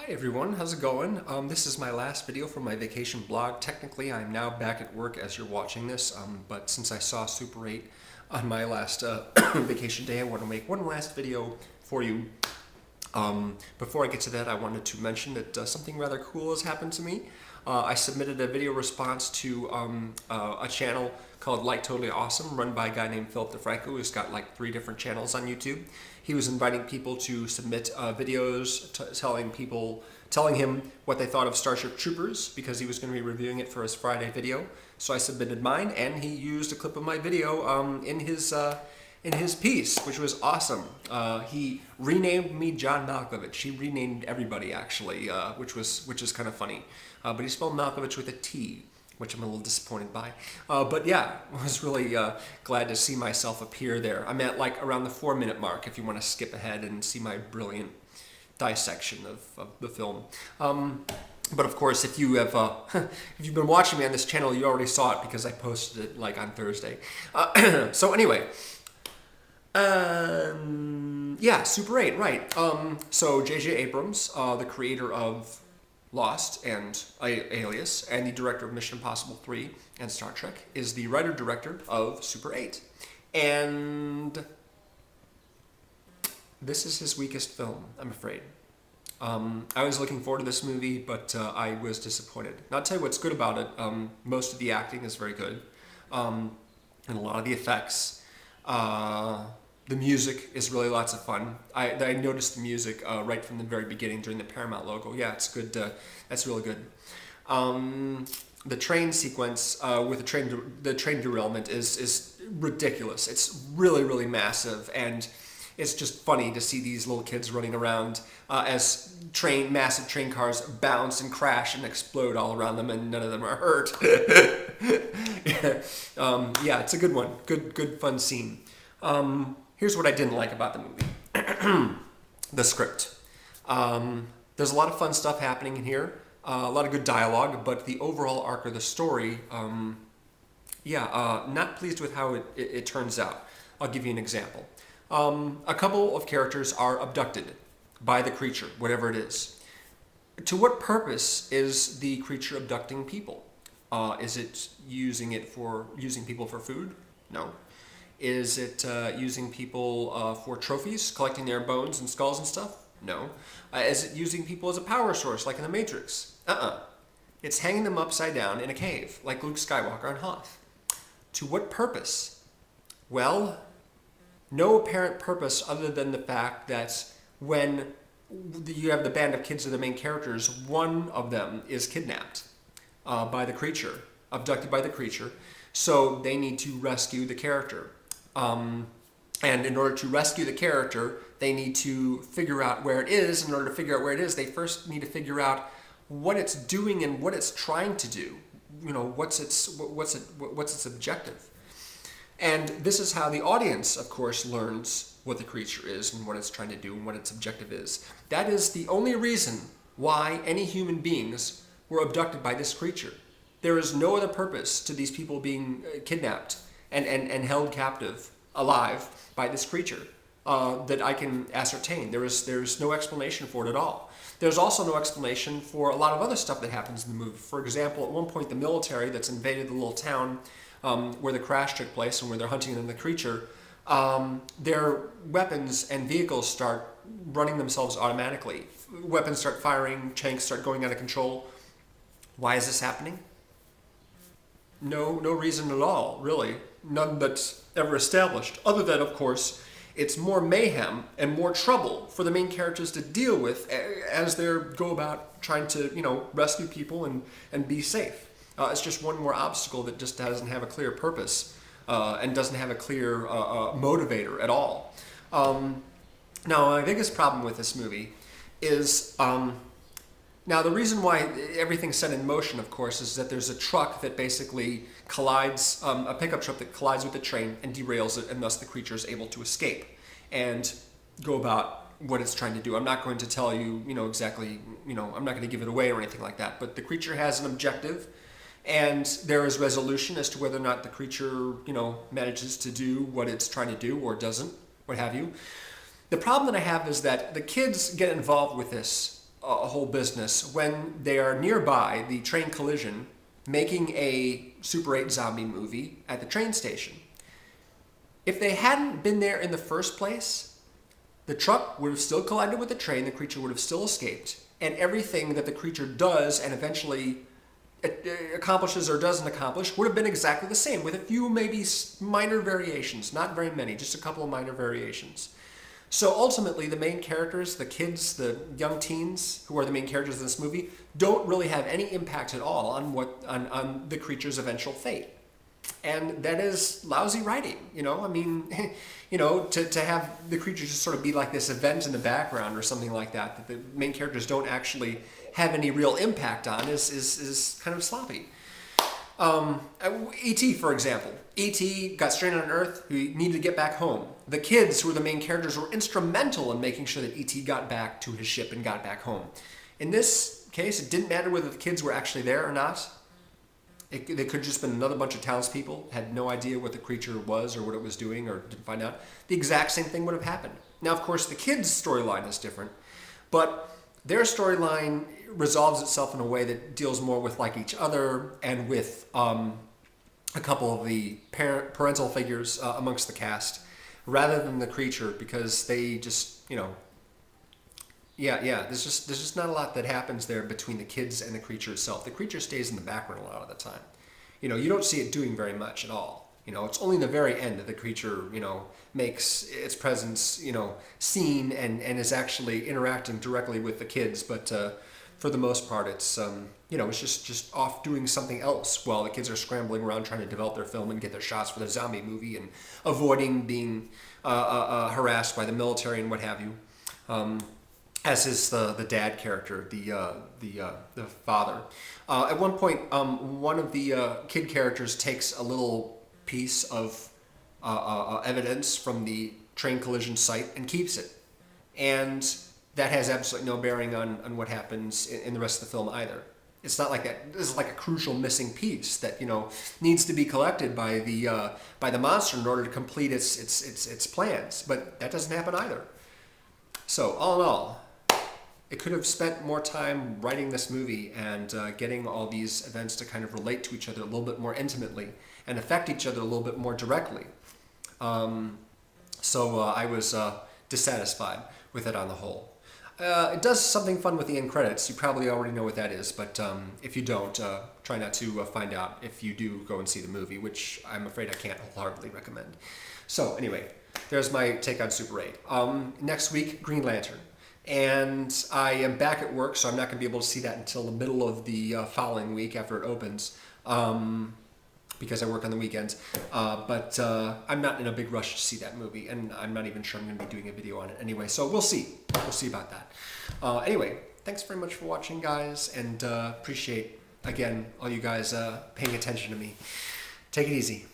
Hi everyone, how's it going? This is my last video from my vacation blog. Technically, I'm now back at work as you're watching this, but since I saw Super 8 on my last vacation day, I want to make one last video for you. Before I get to that, I wanted to mention that something rather cool has happened to me. I submitted a video response to a channel called Like Totally Awesome, run by a guy named Philip DeFranco, who's got like 3 different channels on YouTube. He was inviting people to submit videos telling him what they thought of Starship Troopers, because he was going to be reviewing it for his Friday video. So I submitted mine, and he used a clip of my video in his piece, which was awesome. He renamed me John Malkovich. He renamed everybody, actually, which is kind of funny. But he spelled Malkovich with a T, which I'm a little disappointed by. But yeah, I was really glad to see myself appear there. I'm at like around the 4-minute mark if you want to skip ahead and see my brilliant dissection of the film. But of course, if you have if you've been watching me on this channel, you already saw it because I posted it like on Thursday. So anyway. Yeah, Super 8, right. So J.J. Abrams, the creator of Lost and Alias, and the director of Mission Impossible 3 and Star Trek, is the writer-director of Super 8. And this is his weakest film, I'm afraid. I was looking forward to this movie, but I was disappointed. Now, I'll tell you what's good about it. Most of the acting is very good, and a lot of the effects. The music is really lots of fun. I noticed the music right from the very beginning during the Paramount logo. Yeah, it's good. That's really good. The train sequence with the train derailment is ridiculous. It's really, really massive, and it's just funny to see these little kids running around as massive train cars bounce and crash and explode all around them, and none of them are hurt. Yeah, it's a good one. Good, fun scene. Here's what I didn't like about the movie. The script. There's a lot of fun stuff happening in here, a lot of good dialogue, but the overall arc of the story, not pleased with how it turns out. I'll give you an example. A couple of characters are abducted by the creature, whatever it is. To what purpose is the creature abducting people? Is it using people for food? No. Is it using people for trophies, collecting their bones and skulls and stuff? No. Is it using people as a power source, like in The Matrix? It's hanging them upside down in a cave, like Luke Skywalker and Hoth. To what purpose? Well, no apparent purpose other than the fact that when you have the band of kids that are the main characters, one of them is kidnapped by the creature, abducted by the creature, so they need to rescue the character. And in order to rescue the character, they need to figure out where it is. In order to figure out where it is, they first need to figure out what it's doing and what it's trying to do. You know, what's its objective. And this is how the audience, of course, learns what the creature is and what it's trying to do and what its objective is. That is the only reason why any human beings were abducted by this creature. There is no other purpose to these people being kidnapped and held captive, alive, by this creature that I can ascertain. There's no explanation for it at all. There's also no explanation for a lot of other stuff that happens in the movie. For example, at one point, the military that's invaded the little town where the crash took place and where they're hunting the creature, their weapons and vehicles start running themselves automatically. Weapons start firing, tanks start going out of control. Why is this happening? No reason at all, really. None that's ever established, other than, of course, it's more mayhem and more trouble for the main characters to deal with as they go about trying to, rescue people and be safe. It's just one more obstacle that just doesn't have a clear purpose and doesn't have a clear motivator at all. Now, my biggest problem with this movie is... Now, the reason why everything's set in motion, of course, is that there's a truck that basically collides, a pickup truck that collides with the train and derails it, and thus the creature is able to escape and go about what it's trying to do. I'm not going to tell you, exactly, I'm not going to give it away or anything like that, but the creature has an objective, and there is resolution as to whether or not the creature, manages to do what it's trying to do or doesn't, what have you. The problem that I have is that the kids get involved with this whole business when they are nearby the train collision, making a Super 8 zombie movie at the train station. If they hadn't been there in the first place, the truck would have still collided with the train, the creature would have still escaped, and everything that the creature does and eventually accomplishes or doesn't accomplish would have been exactly the same, with a few maybe minor variations, not very many, just a couple of minor variations. So ultimately, the main characters, the kids, the young teens who are the main characters in this movie, don't really have any impact at all on the creature's eventual fate. And that is lousy writing, you know? I mean, you know, to have the creature just sort of be like this event in the background or something like that, that the main characters don't actually have any real impact on is kind of sloppy. E.T., for example. E.T. got stranded on Earth. He needed to get back home. The kids, who were the main characters, were instrumental in making sure that E.T. got back to his ship and got back home. In this case, it didn't matter whether the kids were actually there or not. They could have just been another bunch of townspeople, had no idea what the creature was or what it was doing, or didn't find out. The exact same thing would have happened. Now, of course, the kids' storyline is different, but their storyline resolves itself in a way that deals more with like each other and with a couple of the parental figures amongst the cast, rather than the creature, because they just, you know, there's just not a lot that happens there between the kids and the creature itself. The creature stays in the background a lot of the time. You know, you don't see it doing very much at all. You know, it's only in the very end that the creature, you know, makes its presence, you know, seen and is actually interacting directly with the kids. But for the most part, it's, you know, it's just off doing something else while the kids are scrambling around trying to develop their film and get their shots for the zombie movie and avoiding being harassed by the military and what have you. As is the dad character, the father. At one point, one of the kid characters takes a little piece of evidence from the train collision site and keeps it, and that has absolutely no bearing on what happens in the rest of the film either. It's not like that. This is like a crucial missing piece that, you know, needs to be collected by the monster in order to complete its plans, but that doesn't happen either. So all in all, it could have spent more time writing this movie and getting all these events to kind of relate to each other a little bit more intimately and affect each other a little bit more directly. So I was dissatisfied with it on the whole. It does something fun with the end credits. You probably already know what that is, but if you don't, try not to find out if you do go and see the movie, which I'm afraid I can't wholeheartedly recommend. So anyway, there's my take on Super 8. Next week, Green Lantern. And I am back at work, so I'm not going to be able to see that until the middle of the following week after it opens, because I work on the weekends. But I'm not in a big rush to see that movie, and I'm not even sure I'm going to be doing a video on it anyway, so we'll see. We'll see about that. Anyway, thanks very much for watching, guys, and appreciate, again, all you guys paying attention to me. Take it easy.